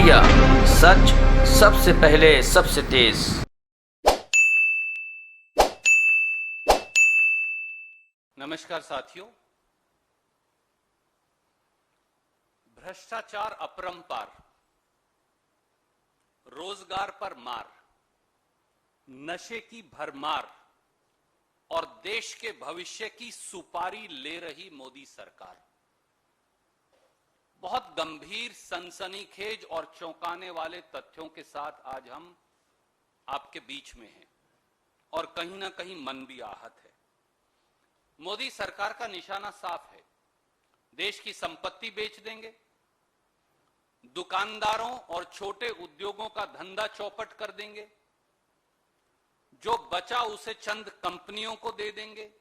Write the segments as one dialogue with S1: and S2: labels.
S1: India, सच सबसे पहले सबसे तेज।
S2: नमस्कार साथियों। भ्रष्टाचार अपरंपार, रोजगार पर मार, नशे की भरमार और देश के भविष्य की सुपारी ले रही मोदी सरकार। बहुत गंभीर, सनसनीखेज और चौंकाने वाले तथ्यों के साथ आज हम आपके बीच में हैं और कहीं ना कहीं मन भी आहत है। मोदी सरकार का निशाना साफ है। देश की संपत्ति बेच देंगे, दुकानदारों और छोटे उद्योगों का धंधा चौपट कर देंगे, जो बचा उसे चंद कंपनियों को दे देंगे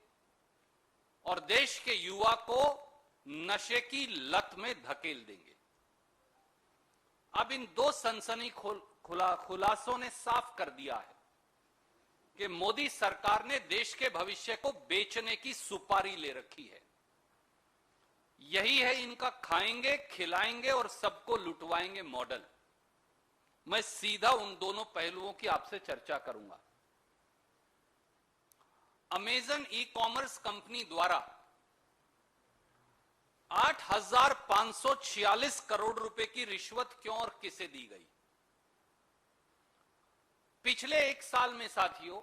S2: और देश के युवा को नशे की लत में धकेल देंगे। अब इन दो सनसनी खुलासों ने साफ कर दिया है कि मोदी सरकार ने देश के भविष्य को बेचने की सुपारी ले रखी है। यही है इनका खाएंगे, खिलाएंगे और सबको लुटवाएंगे मॉडल। मैं सीधा उन दोनों पहलुओं की आपसे चर्चा करूंगा। अमेजन ई कॉमर्स कंपनी द्वारा 8,546 करोड़ रुपए की रिश्वत क्यों और किसे दी गई? पिछले एक साल में साथियों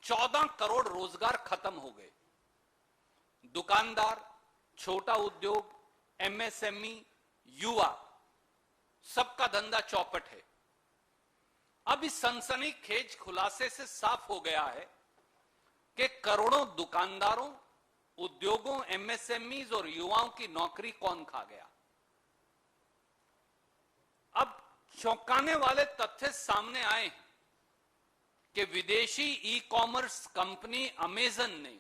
S2: 14 करोड़ रोजगार खत्म हो गए। दुकानदार, छोटा उद्योग, एमएसएमई, युवा, सबका धंधा चौपट है। अब इस सनसनीखेज खुलासे से साफ हो गया है कि करोड़ों दुकानदारों, उद्योगों, एमएसएमईज और युवाओं की नौकरी कौन खा गया। अब चौंकाने वाले तथ्य सामने आए हैं कि विदेशी ई कॉमर्स कंपनी अमेजन ने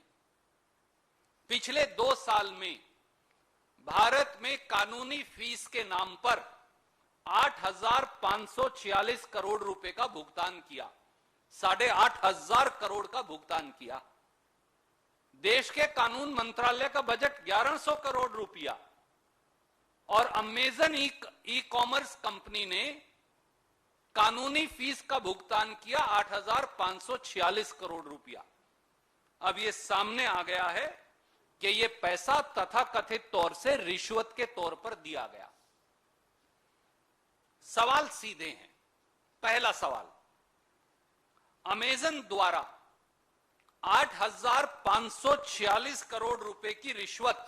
S2: पिछले 2 साल में भारत में कानूनी फीस के नाम पर 8,546 करोड़ रुपए का भुगतान किया। 8,500 करोड़ का भुगतान किया। देश के कानून मंत्रालय का बजट 1,100 करोड़ रुपया और अमेजन ई कॉमर्स कंपनी ने कानूनी फीस का भुगतान किया 8,546 करोड़ रुपया। अब यह सामने आ गया है कि यह पैसा तथाकथित तौर से रिश्वत के तौर पर दिया गया। सवाल सीधे हैं। पहला सवाल, अमेजन द्वारा 8,546 करोड़ रुपए की रिश्वत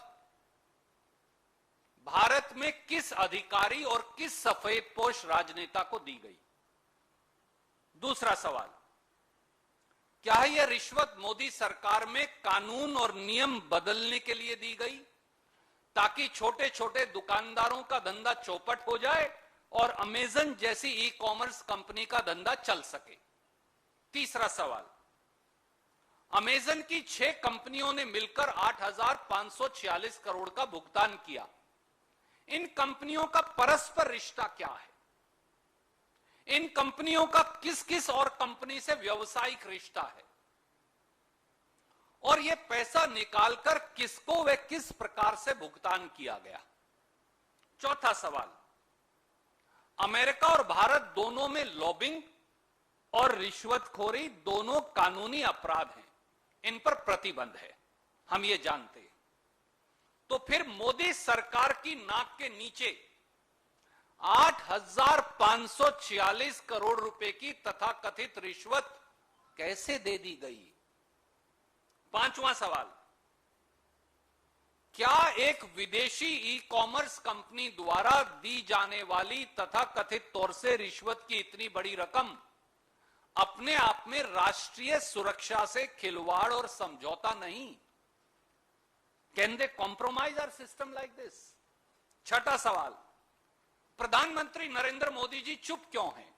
S2: भारत में किस अधिकारी और किस सफेदपोश राजनेता को दी गई? दूसरा सवाल, क्या यह रिश्वत मोदी सरकार में कानून और नियम बदलने के लिए दी गई ताकि छोटे छोटे दुकानदारों का धंधा चौपट हो जाए और अमेजन जैसी ई कॉमर्स कंपनी का धंधा चल सके? तीसरा सवाल, अमेजन की 6 कंपनियों ने मिलकर 8,546 करोड़ का भुगतान किया। इन कंपनियों का परस्पर रिश्ता क्या है? इन कंपनियों का किस किस और कंपनी से व्यावसायिक रिश्ता है और यह पैसा निकालकर किसको व किस प्रकार से भुगतान किया गया? चौथा सवाल, अमेरिका और भारत दोनों में लॉबिंग और रिश्वतखोरी दोनों कानूनी अपराध हैं। इन पर प्रतिबंध है, हम ये जानते हैं। तो फिर मोदी सरकार की नाक के नीचे 8,546 करोड़ रुपए की तथाकथित रिश्वत कैसे दे दी गई? पांचवां सवाल, क्या एक विदेशी ई कॉमर्स कंपनी द्वारा दी जाने वाली तथाकथित तौर से रिश्वत की इतनी बड़ी रकम अपने आप में राष्ट्रीय सुरक्षा से खिलवाड़ और समझौता नहीं? Can they compromise our system like this? छठा सवाल, प्रधानमंत्री नरेंद्र मोदी जी चुप क्यों हैं?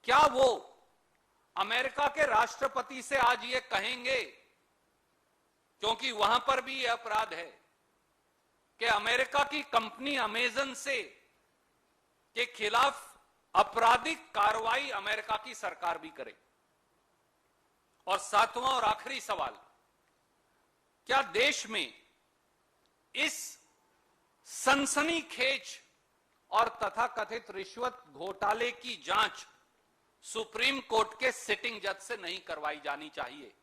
S2: क्या वो अमेरिका के राष्ट्रपति से आज ये कहेंगे, क्योंकि वहां पर भी यह अपराध है, कि अमेरिका की कंपनी अमेजन से के खिलाफ आपराधिक कार्रवाई अमेरिका की सरकार भी करे? और सातवां और आखिरी सवाल, क्या देश में इस सनसनीखेज और तथाकथित रिश्वत घोटाले की जांच सुप्रीम कोर्ट के सिटिंग जज से नहीं करवाई जानी चाहिए,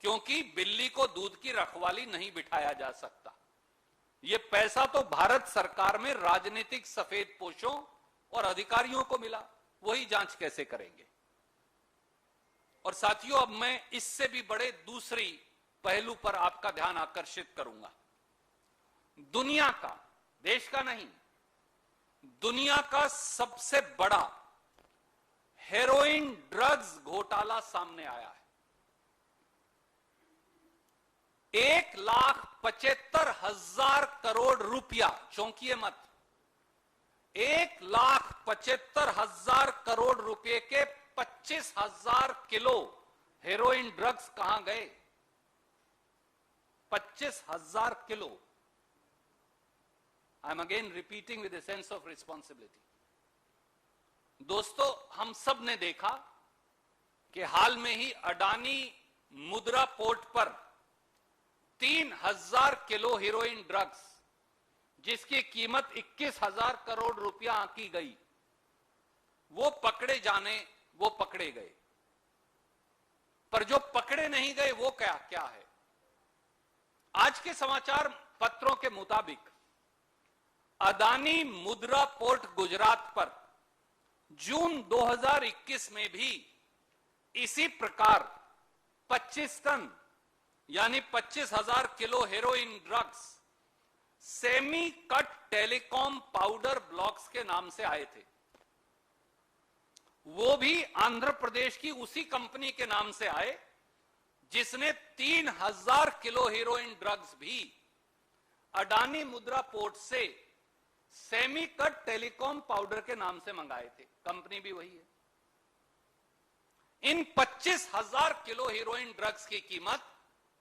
S2: क्योंकि बिल्ली को दूध की रखवाली नहीं बिठाया जा सकता। यह पैसा तो भारत सरकार में राजनीतिक सफेदपोशों और अधिकारियों को मिला, वही जांच कैसे करेंगे। और साथियों, अब मैं इससे भी बड़े दूसरी पहलू पर आपका ध्यान आकर्षित करूंगा। दुनिया का, देश का नहीं, दुनिया का सबसे बड़ा हेरोइन ड्रग्स घोटाला सामने आया है। 1,75,000 करोड़ रुपया, चौंकिए मत, 1,75,000 करोड़ रुपए के 25,000 किलो हेरोइन ड्रग्स कहां गए? 25,000 kilo. I am again repeating with a sense of responsibility. दोस्तों, हम सब ने देखा कि हाल में ही अडानी मुद्रा पोर्ट पर 3,000 किलो हेरोइन ड्रग्स, जिसकी कीमत 21,000 करोड़ रुपया आंकी गई, वो पकड़े गए। पर जो पकड़े नहीं गए वो क्या है? आज के समाचार पत्रों के मुताबिक अडानी मुद्रा पोर्ट गुजरात पर जून 2021 में भी इसी प्रकार 25 टन यानी 25,000 kilo heroin drugs semi cut telecom powder blocks के नाम से आए थे। वो भी आंध्र प्रदेश की उसी कंपनी के नाम से आए जिसने 3,000 किलो हेरोइन ड्रग्स भी अडानी मुद्रा पोर्ट से सेमी कट टेलीकॉम पाउडर के नाम से मंगाए थे। कंपनी भी वही है। इन 25,000 किलो हेरोइन ड्रग्स की कीमत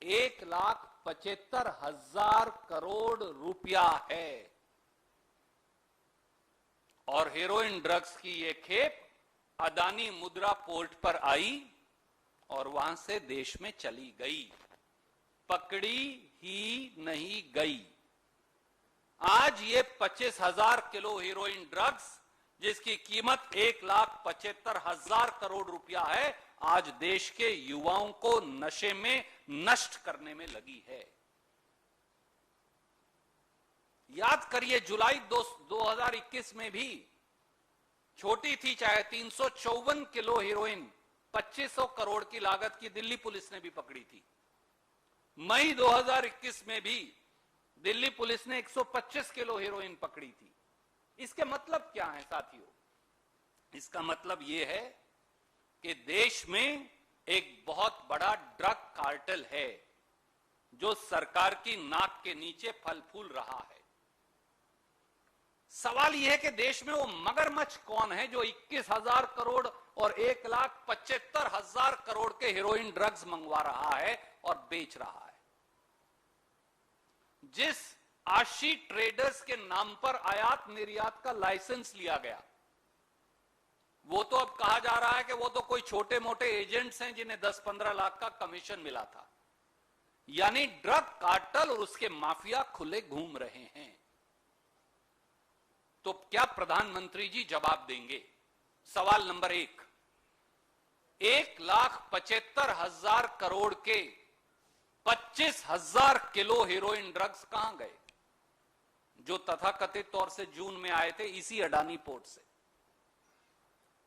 S2: 1,75,000 करोड़ रुपया है। और हेरोइन ड्रग्स की यह खेप अडानी मुद्रा पोर्ट पर आई और वहां से देश में चली गई, पकड़ी ही नहीं गई। आज ये 25,000 किलो हेरोइन ड्रग्स, जिसकी कीमत 1,75,000 करोड़ रुपया है, आज देश के युवाओं को नशे में नष्ट करने में लगी है। याद करिए, जुलाई 2021 में भी छोटी थी चाहे 354 किलो हेरोइन 2500 करोड़ की लागत की दिल्ली पुलिस ने भी पकड़ी थी। मई 2021 में भी दिल्ली पुलिस ने 125 किलो हेरोइन पकड़ी थी। इसके मतलब क्या है साथियों? इसका मतलब यह है कि देश में एक बहुत बड़ा ड्रग कार्टेल है जो सरकार की नाक के नीचे फल फूल रहा है। सवाल यह है कि देश में वो मगरमच्छ कौन है जो 21,000 करोड़ और 1,75,000 करोड़ के हेरोइन ड्रग्स मंगवा रहा है और बेच रहा है। जिस आशी ट्रेडर्स के नाम पर आयात निर्यात का लाइसेंस लिया गया, वो तो अब कहा जा रहा है कि वो तो कोई छोटे मोटे एजेंट्स हैं जिन्हें 10-15 लाख का कमीशन मिला था। यानी ड्रग कार्टेल और उसके माफिया खुले घूम रहे हैं। तो क्या प्रधानमंत्री जी जवाब देंगे? सवाल नंबर 1, 1,75,000 करोड़ के 25,000 किलो हेरोइन ड्रग्स कहां गए, जो तथाकथित तौर से जून में आए थे इसी अडानी पोर्ट से?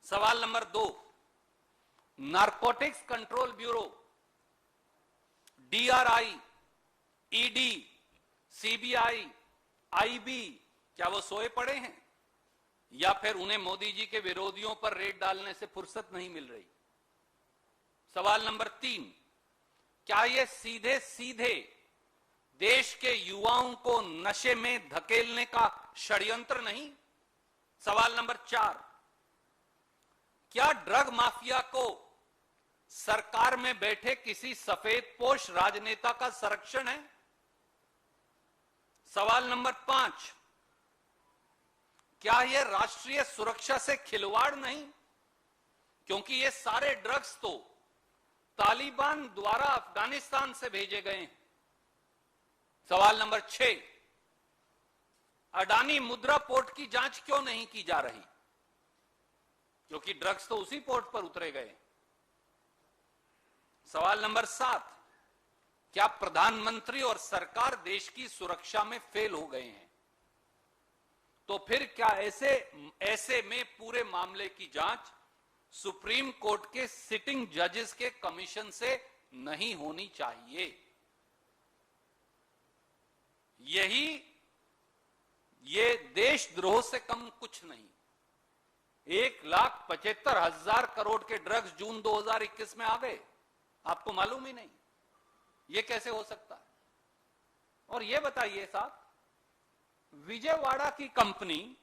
S2: सवाल number 2, narcotics control bureau, DRI, ED, CBI, IB, क्या वो सोए पड़े हैं या फिर उन्हें मोदी जी के विरोधियों पर रेड डालने से फुर्सत नहीं मिल रही? सवाल नंबर 3, क्या ये सीधे सीधे देश के युवाओं को नशे में धकेलने का षड्यंत्र नहीं? सवाल नंबर 4, क्या ड्रग माफिया को सरकार में बैठे किसी सफेदपोश राजनेता का संरक्षण है? सवाल नंबर 5, क्या यह राष्ट्रीय सुरक्षा से खिलवाड़ नहीं? क्योंकि ये सारे ड्रग्स तो तालिबान द्वारा अफगानिस्तान से भेजे गए हैं। सवाल नंबर 6, अडानी मुद्रा पोर्ट की जांच क्यों नहीं की जा रही? क्योंकि ड्रग्स तो उसी पोर्ट पर उतरे गए। सवाल नंबर 7, क्या प्रधानमंत्री और सरकार देश की सुरक्षा में फेल हो गए हैं? तो फिर क्या ऐसे में पूरे मामले की जांच सुप्रीम कोर्ट के सिटिंग जजेस के कमीशन से नहीं होनी चाहिए? ये देशद्रोह से कम कुछ नहीं। 1,75,000 करोड़ के ड्रग्स जून 2021 में आ गए, आपको मालूम ही नहीं। ये कैसे हो सकता है? और ये बताइए साहब, विजयवाड़ा की कंपनी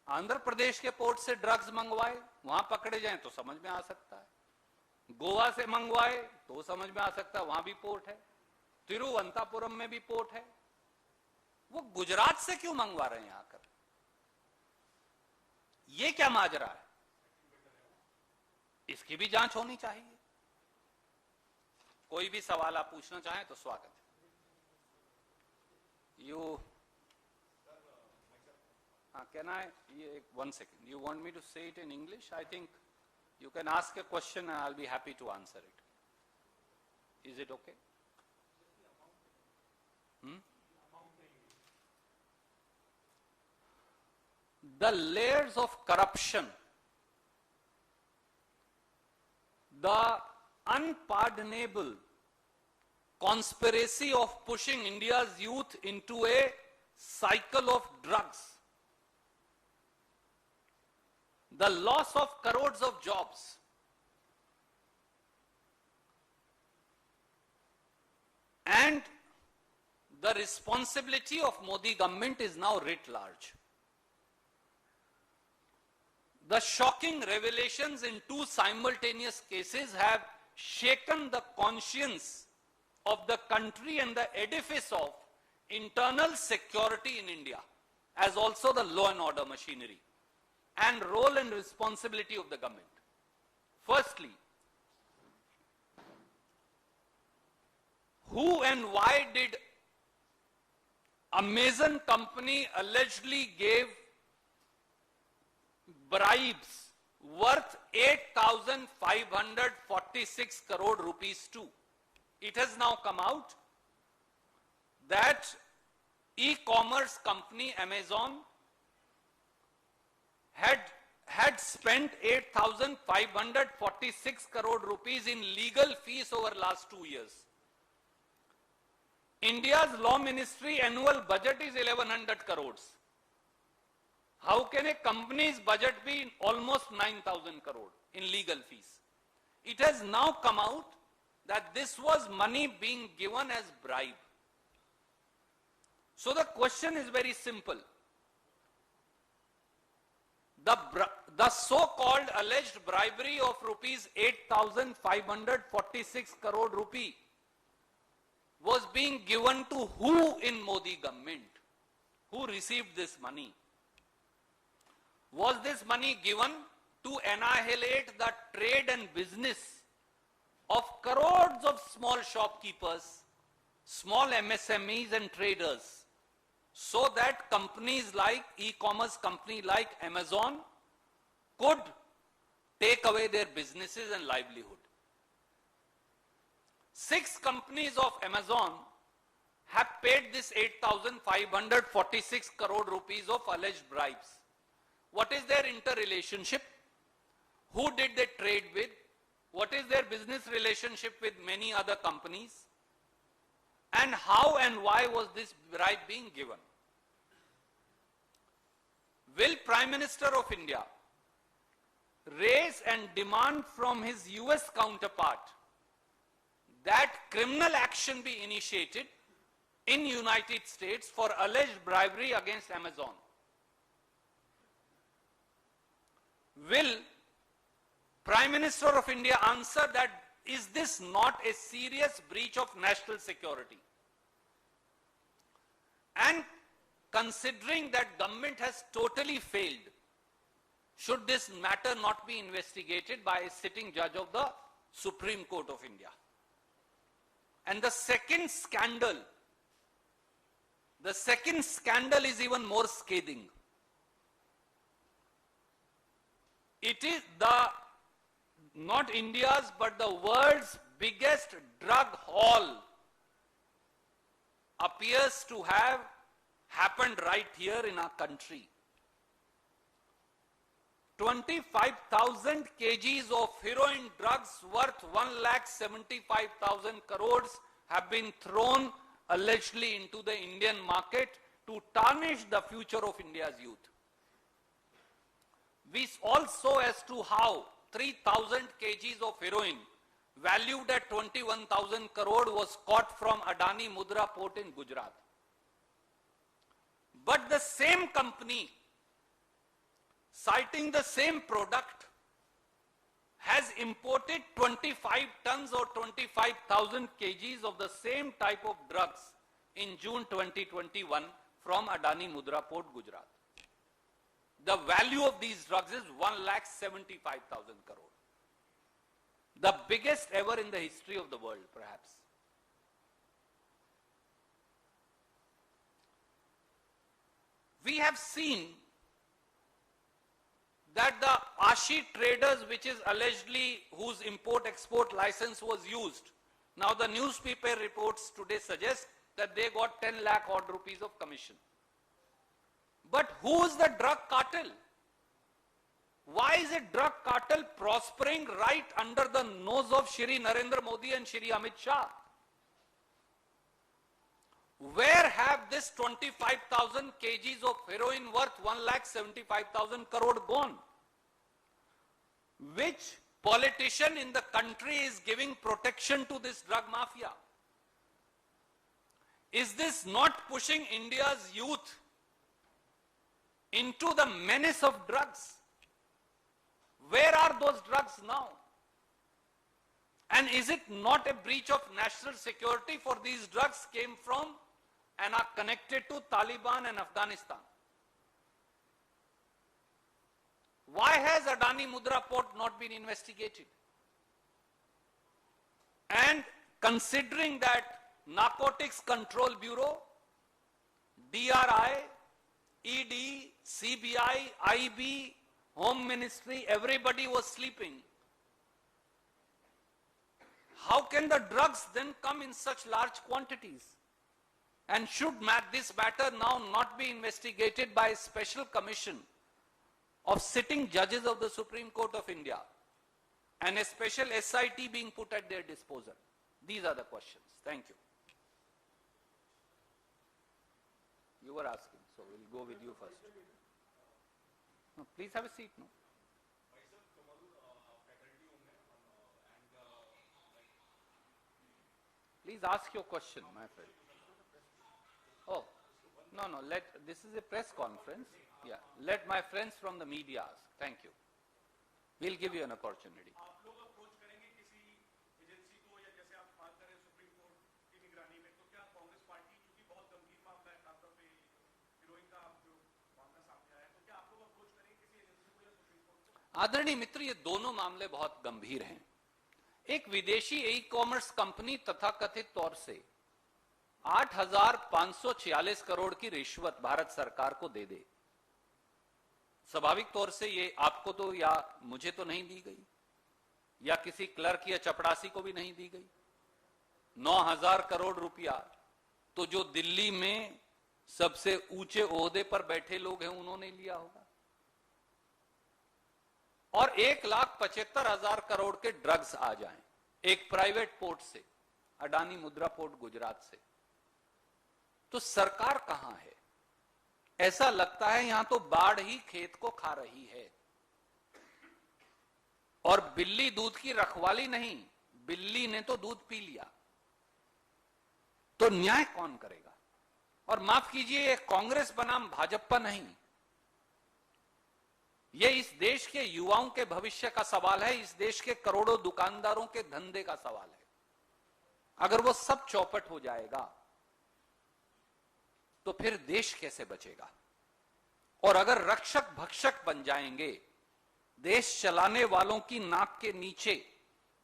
S2: आंध्र प्रदेश के पोर्ट से ड्रग्स मंगवाए, वहां पकड़े जाएं तो समझ में आ सकता है। गोवा से मंगवाए तो समझ में आ सकता है, वहां भी पोर्ट है। तिरुवनंतपुरम में भी पोर्ट है। वो गुजरात से क्यों मंगवा रहे हैं आकर? ये क्या माजरा है? इसकी भी जांच होनी चाहिए। कोई भी सवाल आप पूछना चाहें तो स्वागत है। Can I, 1 second, you want me to say it in English? I think you can ask a question and I'll be happy to answer it. Is it okay? The layers of corruption, the unpardonable conspiracy of pushing India's youth into a cycle of drugs, the loss of crores of jobs, and the responsibility of Modi government is now writ large. The shocking revelations in 2 simultaneous cases have shaken the conscience of the country and the edifice of internal security in India, as also the law and order machinery and role and responsibility of the government. Firstly, who and why did Amazon company allegedly gave bribes worth 8,546 crore rupees to? It has now come out that e-commerce company Amazon had spent 8,546 crore rupees in legal fees over last 2 years. India's law ministry annual budget is 1,100 crores. How can a company's budget be almost 9,000 crore in legal fees? It has now come out that this was money being given as bribe. So the question is very simple. The so-called alleged bribery of rupees 8,546 crore rupee was being given to who in Modi government? Who received this money? Was this money given to annihilate the trade and business of crores of small shopkeepers, small MSMEs and traders, so that companies like e-commerce company like Amazon could take away their businesses and livelihood? 6 companies of Amazon have paid this 8,546 crore rupees of alleged bribes. What is their interrelationship? Who did they trade with? What is their business relationship with many other companies? And how and why was this bribe being given? Will Prime Minister of India raise and demand from his US counterpart that criminal action be initiated in United States for alleged bribery against Amazon? Will Prime Minister of India answer that is this not a serious breach of national security? And considering that government has totally failed, should this matter not be investigated by a sitting judge of the Supreme Court of India? And the second scandal The second scandal is even more scathing. It is not India's but the world's biggest drug haul appears to have happened right here in our country. 25,000 kgs of heroin drugs worth 1,75,000 crores have been thrown allegedly into the Indian market to tarnish the future of India's youth. We also as to how 3,000 kgs of heroin valued at 21,000 crore was caught from Adani Mudra port in Gujarat. But the same company, citing the same product, has imported 25 tons or 25,000 kgs of the same type of drugs in June 2021 from Adani Mudra port, Gujarat. The value of these drugs is 1,75,000 crore. The biggest ever in the history of the world, perhaps. We have seen that the Ashi traders, which is allegedly whose import-export license was used, now the newspaper reports today suggest that they got 10 lakh odd rupees of commission. But who is the drug cartel? Why is a drug cartel prospering right under the nose of Shri Narendra Modi and Shri Amit Shah? Where have this 25,000 kgs of heroin worth 1,75,000 crore gone? Which politician in the country is giving protection to this drug mafia? Is this not pushing India's youth into the menace of drugs? Where are those drugs now? And is it not a breach of national security for these drugs came from and are connected to Taliban and Afghanistan? Why has Adani Mudra port not been investigated? And considering that Narcotics Control Bureau, DRI, ED, CBI, IB, Home Ministry, everybody was sleeping. How can the drugs then come in such large quantities? And should this matter now not be investigated by a special commission of sitting judges of the Supreme Court of India and a special SIT being put at their disposal? These are the questions. Thank you. You were asking, so we'll go with you first. No, please have a seat. No? Please ask your question, my friend. Oh, no, this is a press conference. Yeah, let my friends from the media ask. Thank you. We'll give you an opportunity. आदरणीय मित्र, ये दोनों मामले बहुत गंभीर हैं। एक विदेशी e commerce company तथाकथित तौर से 8,546 करोड़ की रिश्वत भारत सरकार को दे दे। स्वाभाविक तौर से ये आपको तो या मुझे तो नहीं दी गई, या किसी क्लर्क या चपड़ासी को भी नहीं दी गई। 9,000 करोड़ रुपया तो जो दिल्ली में सबसे ऊंचे ओहदे पर बैठे लोग हैं उन्होंने लिया होगा, और 1,75,000 करोड़ के ड्रग्स आ जाएं एक प्राइवेट पोर्ट से, अडानी मुद्रा पोर्ट गुजरात से, तो सरकार कहां है? ऐसा लगता है यहां तो बाढ़ ही खेत को खा रही है, और बिल्ली दूध की रखवाली नहीं, बिल्ली ने तो दूध पी लिया। तो न्याय कौन करेगा? और माफ कीजिए, ये कांग्रेस बनाम भाजपा नहीं, ये इस देश के युवाओं के भविष्य का सवाल है, इस देश के करोड़ों दुकानदारों के धंधे का सवाल है। अगर वो सब चौपट हो जाएगा तो फिर देश कैसे बचेगा? और अगर रक्षक भक्षक बन जाएंगे, देश चलाने वालों की नाक के नीचे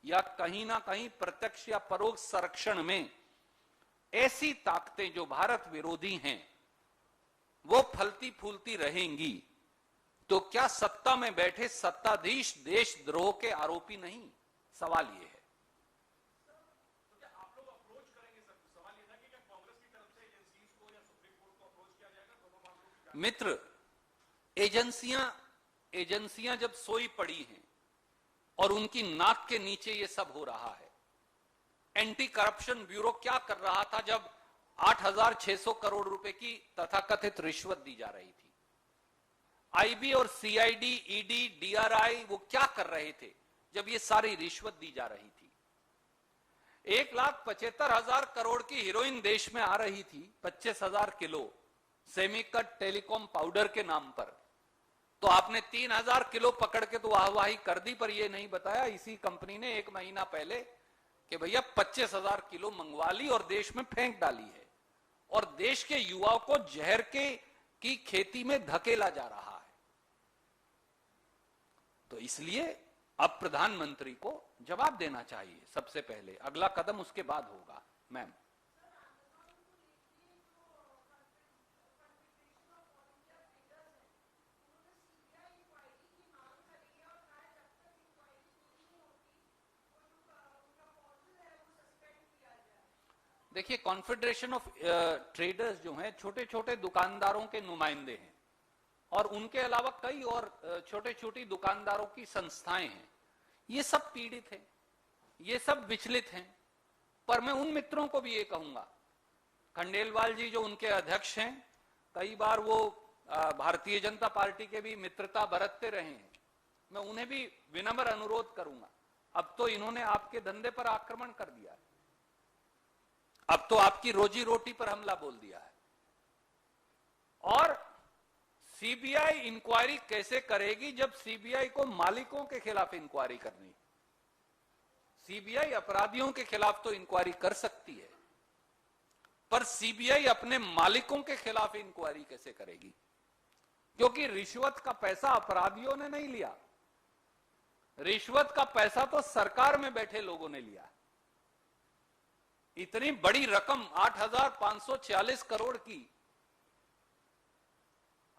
S2: या कहीं ना कहीं प्रत्यक्ष या परोक्ष संरक्षण में ऐसी ताकतें जो भारत विरोधी हैं वो फलती फूलती रहेंगी, तो क्या सत्ता में बैठे सत्ताधीश देशद्रोह के आरोपी नहीं? सवाल यह है।
S3: आप लोग अप्रोच करेंगे सर? सवाल यह था कि क्या कांग्रेस की तरफ से एजेंसीज को या सुप्रीम कोर्ट को अप्रोच किया जाएगा दोनों मामलों की?
S2: मित्र, एजेंसियां जब सोई पड़ी हैं और उनकी नाक के नीचे ये सब हो रहा है, एंटी करप्शन ब्यूरो क्या कर रहा था जब 8,600 करोड़ रुपए की तथाकथित रिश्वत दी जा रही थी? आईबी और सीआईडी, ईडी, डीआरआई वो क्या कर रहे थे जब ये सारी रिश्वत दी जा रही थी? 1,75,000 करोड़ की हीरोइन देश में आ रही थी, 25,000 किलो सेमीकट टेलीकॉम पाउडर के नाम पर, तो आपने 3,000 किलो पकड़ के तो वाहवाही कर दी, पर यह नहीं बताया इसी कंपनी ने 1 महीना पहले कि भैया 25,000 किलो मंगवा ली और देश में फेंक डाली है, और देश के युवाओं को जहर की खेती में धकेला जा रहा है। तो इसलिए अब प्रधानमंत्री को जवाब देना चाहिए सबसे पहले, अगला कदम उसके बाद होगा। मैम, देखिए, कॉन्फेडरेशन ऑफ ट्रेडर्स जो हैं छोटे छोटे दुकानदारों के नुमाइंदे हैं, और उनके अलावा कई और छोटे छोटी दुकानदारों की संस्थाएं हैं। ये सब पीड़ित हैं, ये सब विचलित हैं। पर मैं उन मित्रों को भी ये कहूंगा, खंडेलवाल जी जो उनके अध्यक्ष हैं, कई बार वो भारतीय जनता पार्टी के भी मित्रता बरतते रहे हैं, मैं उन्हें भी विनम्र अनुरोध करूंगा, अब तो इन्होंने आपके धंधे पर आक्रमण कर दिया है, अब तो आपकी रोजी रोटी पर हमला बोल दिया है। और सीबीआई इंक्वायरी कैसे करेगी जब सीबीआई को मालिकों के खिलाफ इंक्वायरी करनी? सीबीआई अपराधियों के खिलाफ तो इंक्वायरी कर सकती है, पर सीबीआई अपने मालिकों के खिलाफ इंक्वायरी कैसे करेगी? क्योंकि रिश्वत का पैसा अपराधियों ने नहीं लिया, रिश्वत का पैसा तो सरकार में बैठे लोगों ने लिया। इतनी बड़ी रकम 8,546 करोड़ की,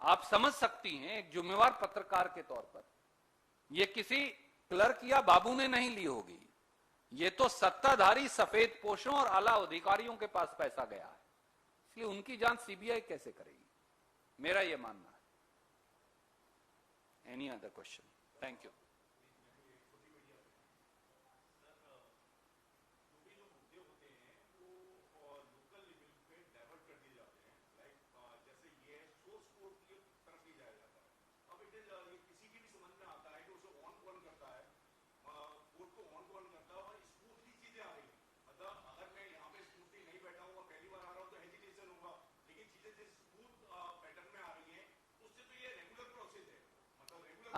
S2: आप समझ सकती हैं एक जिम्मेवार पत्रकार के तौर पर, यह किसी क्लर्क या बाबू ने नहीं ली होगी, ये तो सत्ताधारी सफेद पोशों और आला अधिकारियों के पास पैसा गया है। इसलिए उनकी जांच सीबीआई कैसे करेगी, मेरा यह मानना है। Any other question? Thank you.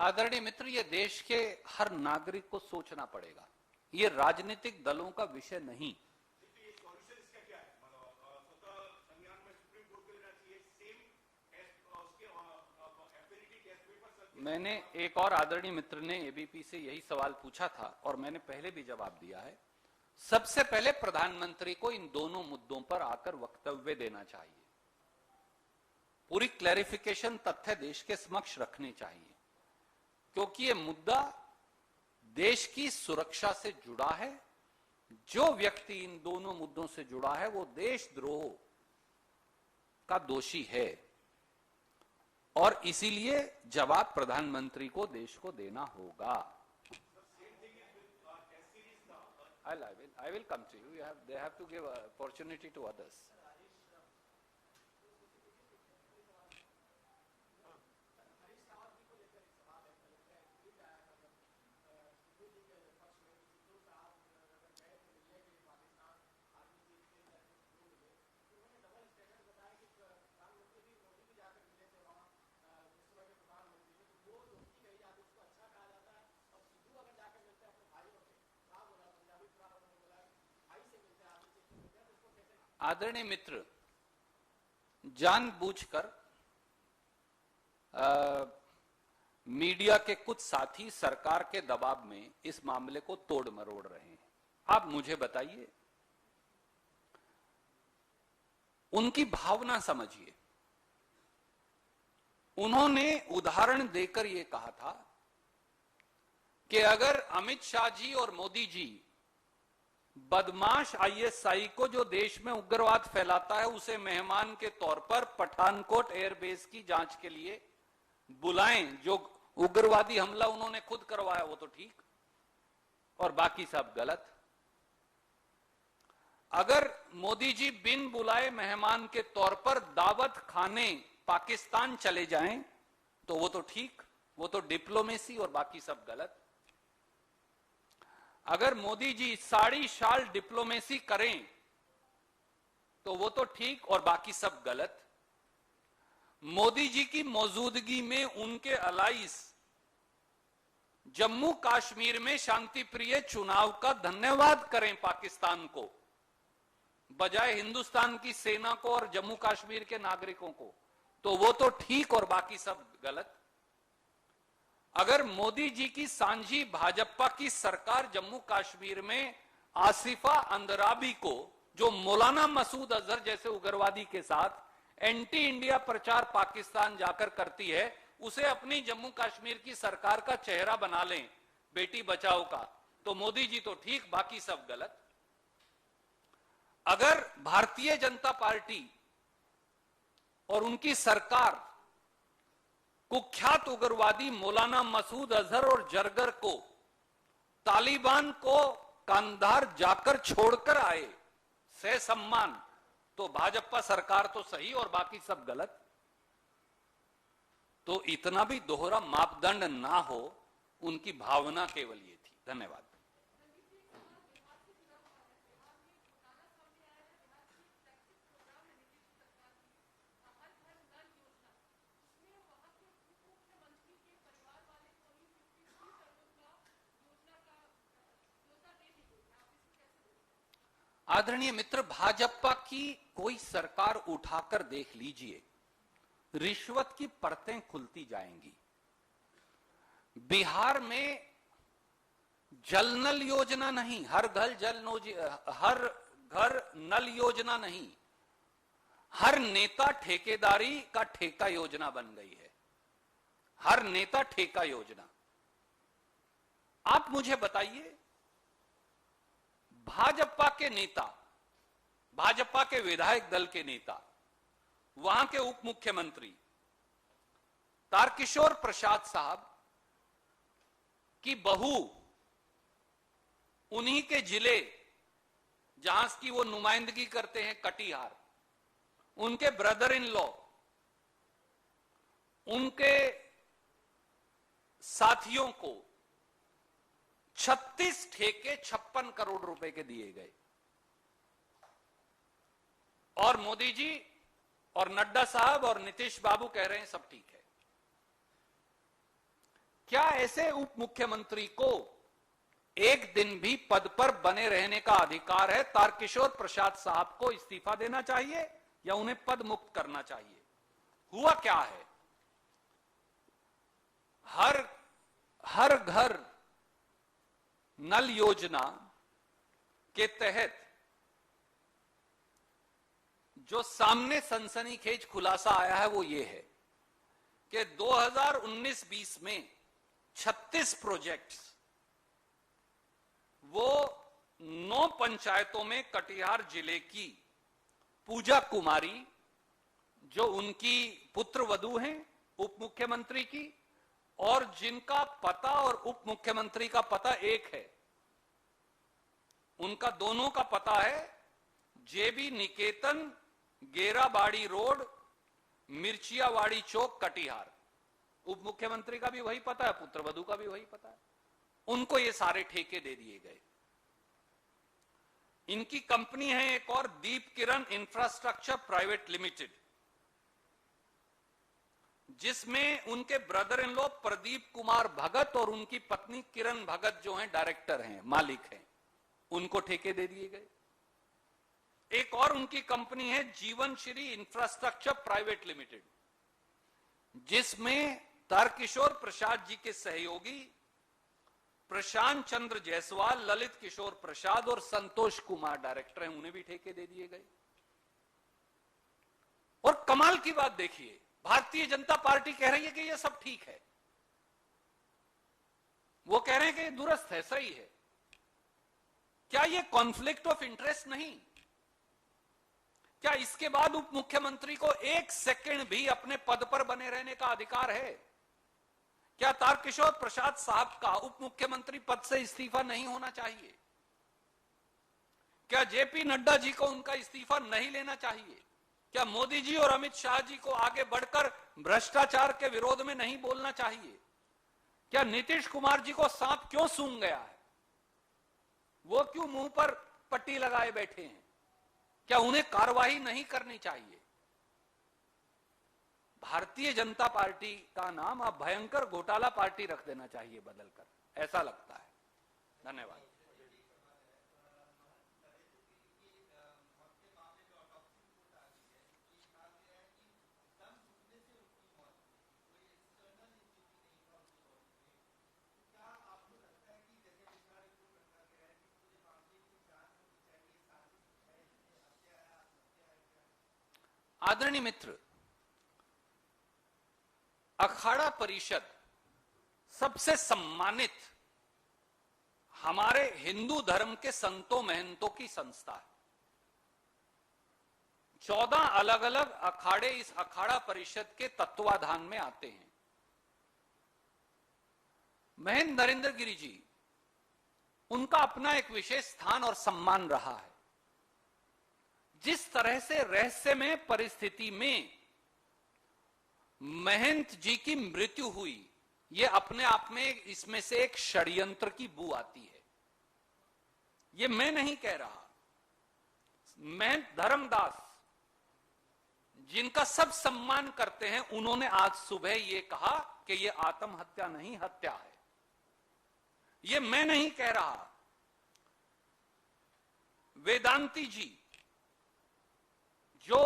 S2: आदरणीय मित्र, ये देश के हर नागरिक को सोचना पड़ेगा, ये राजनीतिक दलों का विषय नहीं। मैंने एक और आदरणीय मित्र ने एबीपी से यही सवाल पूछा था और मैंने पहले भी जवाब दिया है। सबसे पहले प्रधानमंत्री को इन दोनों मुद्दों पर आकर वक्तव्य देना चाहिए, पूरी क्लैरिफिकेशन तथ्य देश के समक्ष रखने चाहिए, क्योंकि ये मुद्दा देश की सुरक्षा से जुड़ा है। जो व्यक्ति इन दोनों मुद्दों से जुड़ा है वो देशद्रोह का दोषी है, और इसीलिए जवाब प्रधानमंत्री को देश को देना होगा। I will come to you. They have to give opportunity to others. आदरणीय मित्र, जानबूझकर मीडिया के कुछ साथी सरकार के दबाव में इस मामले को तोड़ मरोड़ रहे हैं। आप मुझे बताइए, उनकी भावना समझिए। उन्होंने उदाहरण देकर यह कहा था कि अगर अमित शाह जी और मोदी जी बदमाश आईएसआई को जो देश में उग्रवाद फैलाता है उसे मेहमान के तौर पर पठानकोट एयरबेस की जांच के लिए बुलाएं, जो उग्रवादी हमला उन्होंने खुद करवाया वो तो ठीक और बाकी सब गलत। अगर मोदी जी बिन बुलाए मेहमान के तौर पर दावत खाने पाकिस्तान चले जाएं तो वो तो ठीक, वो तो डिप्लोमेसी और बाकी सब गलत। अगर मोदी जी साड़ी शाल डिप्लोमेसी करें तो वो तो ठीक और बाकी सब गलत। मोदी जी की मौजूदगी में उनके अलाइस जम्मू कश्मीर में शांति प्रिय चुनाव का धन्यवाद करें पाकिस्तान को बजाय हिंदुस्तान की सेना को और जम्मू कश्मीर के नागरिकों को, तो वो तो ठीक और बाकी सब गलत। अगर मोदी जी की सांझी भाजपा की सरकार जम्मू कश्मीर में आसिफा अंदराबी को, जो मौलाना मसूद अजहर जैसे उग्रवादी के साथ एंटी इंडिया प्रचार पाकिस्तान जाकर करती है, उसे अपनी जम्मू कश्मीर की सरकार का चेहरा बना लें बेटी बचाओ का, तो मोदी जी तो ठीक बाकी सब गलत। अगर भारतीय जनता पार्टी और उनकी सरकार कुख्यात उग्रवादी मौलाना मसूद अजहर और जरगर को तालिबान को कांधार जाकर छोड़कर आए ससम्मान, तो भाजपा सरकार तो सही और बाकी सब गलत। तो इतना भी दोहरा मापदंड ना हो, उनकी भावना केवल ये थी। धन्यवाद। आदरणीय मित्र, भाजपा की कोई सरकार उठाकर देख लीजिए, रिश्वत की परतें खुलती जाएंगी। बिहार में जल नल योजना नहीं, हर घर नल योजना नहीं, हर नेता ठेकेदारी का ठेका योजना बन गई है। हर नेता ठेका योजना। आप मुझे बताइए, भाजपा के नेता, भाजपा के विधायक दल के नेता, वहां के उप मुख्यमंत्री तारकिशोर प्रसाद साहब की बहू, उन्हीं के जिले जहां की वो नुमाइंदगी करते हैं कटिहार, उनके ब्रदर इन लॉ, उनके साथियों को 36 ठेके 56 करोड़ रुपए के दिए गए। और मोदी जी और नड्डा साहब और नीतीश बाबू कह रहे हैं सब ठीक है। क्या ऐसे उप मुख्यमंत्री को एक दिन भी पद पर बने रहने का अधिकार है? तारकिशोर प्रसाद साहब को इस्तीफा देना चाहिए या उन्हें पद मुक्त करना चाहिए? हुआ क्या है? हर घर नल योजना के तहत जो सामने सनसनीखेज खुलासा आया है वो ये है कि 2019-20 में 36 प्रोजेक्ट्स वो 9 पंचायतों में कटिहार जिले की पूजा कुमारी, जो उनकी पुत्र वधू हैं उप मुख्यमंत्री की, और जिनका पता और उप मुख्यमंत्री का पता एक है, उनका दोनों का पता है जेबी निकेतन, गेराबाड़ी रोड, मिर्चियावाड़ी चौक, कटिहार। उप मुख्यमंत्री का भी वही पता है, पुत्र वधू का भी वही पता है। उनको ये सारे ठेके दे दिए गए। इनकी कंपनी है एक और, Deep Kiran infrastructure private limited, जिसमें उनके brother in law Pradeep Kumar Bhagat और उनकी पत्नी किरण भगत जो हैं डायरेक्टर हैं, मालिक हैं, उनको ठेके दे दिए गए। एक और उनकी कंपनी है जीवन श्री इंफ्रास्ट्रक्चर प्राइवेट लिमिटेड, जिसमें तारकिशोर प्रसाद जी के सहयोगी प्रशांत चंद्र जायसवाल, ललित किशोर प्रसाद और संतोष कुमार डायरेक्टर हैं, उन्हें भी ठेके दे दिए गए। कमाल की बात देखिए, भारतीय जनता पार्टी कह रही है कि यह सब ठीक है, वो कह रहे हैं कि ये दुरुस्त है, सही है। क्या ये कॉन्फ्लिक्ट ऑफ इंटरेस्ट नहीं? क्या इसके बाद उप मुख्यमंत्री को एक सेकंड भी अपने पद पर बने रहने का अधिकार है? क्या तारकिशोर प्रसाद साहब का उप मुख्यमंत्री पद से इस्तीफा नहीं होना चाहिए? क्या जेपी नड्डा जी को उनका इस्तीफा नहीं लेना चाहिए? क्या मोदी जी और अमित शाह जी को आगे बढ़कर भ्रष्टाचार के विरोध में नहीं बोलना चाहिए? क्या नीतीश कुमार जी को सांप क्यों सूंघ गया है? वो क्यों मुंह पर पट्टी लगाए बैठे हैं? क्या उन्हें कार्रवाई नहीं करनी चाहिए? भारतीय जनता पार्टी का नाम अब भयंकर घोटाला पार्टी रख देना चाहिए बदलकर, ऐसा लगता है। धन्यवाद। आदरणीय मित्र, अखाड़ा परिषद सबसे सम्मानित हमारे हिंदू धर्म के संतों महंतों की संस्था है। 14 अलग अलग अखाड़े इस अखाड़ा परिषद के तत्वाधान में आते हैं। महंत नरेंद्र गिरि जी, उनका अपना एक विशेष स्थान और सम्मान रहा है। जिस तरह से रहस्यमय परिस्थिति में महंत जी की मृत्यु हुई, यह अपने आप में इसमें से एक षड्यंत्र की बू आती है। यह मैं नहीं कह रहा, महंत धर्मदास जिनका सब सम्मान करते हैं, उन्होंने आज सुबह यह कहा कि यह आत्महत्या नहीं, हत्या है। यह मैं नहीं कह रहा। वेदांती जी, जो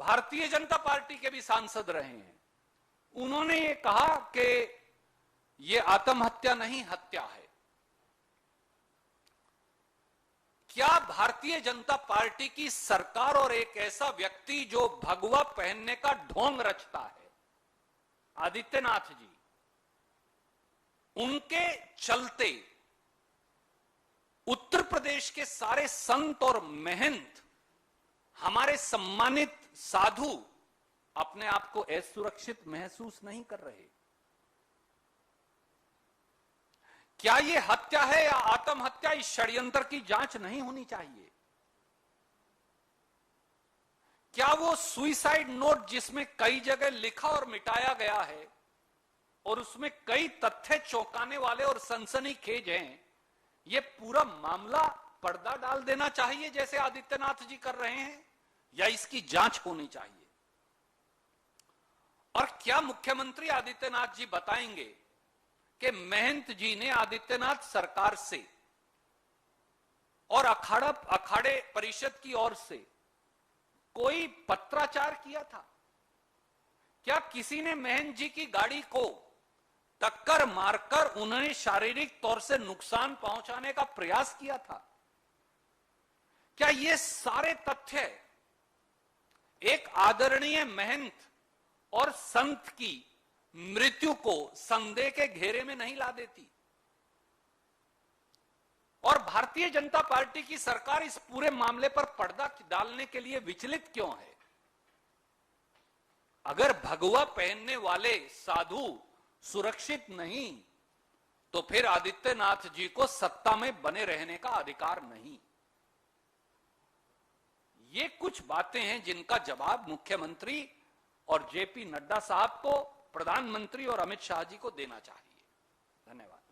S2: भारतीय जनता पार्टी के भी सांसद रहे हैं, उन्होंने ये कहा कि ये आत्महत्या नहीं, हत्या है। क्या भारतीय जनता पार्टी की सरकार और एक ऐसा व्यक्ति जो भगवा पहनने का ढोंग रचता है, आदित्यनाथ जी, उनके चलते उत्तर प्रदेश के सारे संत और महंत, हमारे सम्मानित साधु अपने आप को असुरक्षित महसूस नहीं कर रहे? क्या यह हत्या है या आत्महत्या? इस षड्यंत्र की जांच नहीं होनी चाहिए? क्या वो सुइसाइड नोट जिसमें कई जगह लिखा और मिटाया गया है और उसमें कई तथ्य चौंकाने वाले और सनसनीखेज हैं, ये पूरा मामला पर्दा डाल देना चाहिए जैसे आदित्यनाथ जी कर रहे हैं, या इसकी जांच होनी चाहिए? और क्या मुख्यमंत्री आदित्यनाथ जी बताएंगे कि महंत जी ने आदित्यनाथ सरकार से और अखाड़े परिषद की ओर से कोई पत्राचार किया था? क्या किसी ने महंत जी की गाड़ी को टक्कर मारकर उन्हें शारीरिक तौर से नुकसान पहुंचाने का प्रयास किया था? क्या ये सारे तथ्य एक आदरणीय महंत और संत की मृत्यु को संदेह के घेरे में नहीं ला देती? और भारतीय जनता पार्टी की सरकार इस पूरे मामले पर पर्दा डालने के लिए विचलित क्यों है? अगर भगवा पहनने वाले साधु सुरक्षित नहीं, तो फिर आदित्यनाथ जी को सत्ता में बने रहने का अधिकार नहीं। ये कुछ बातें हैं जिनका जवाब मुख्यमंत्री और जेपी नड्डा साहब को, प्रधानमंत्री और अमित शाह जी को देना चाहिए। धन्यवाद।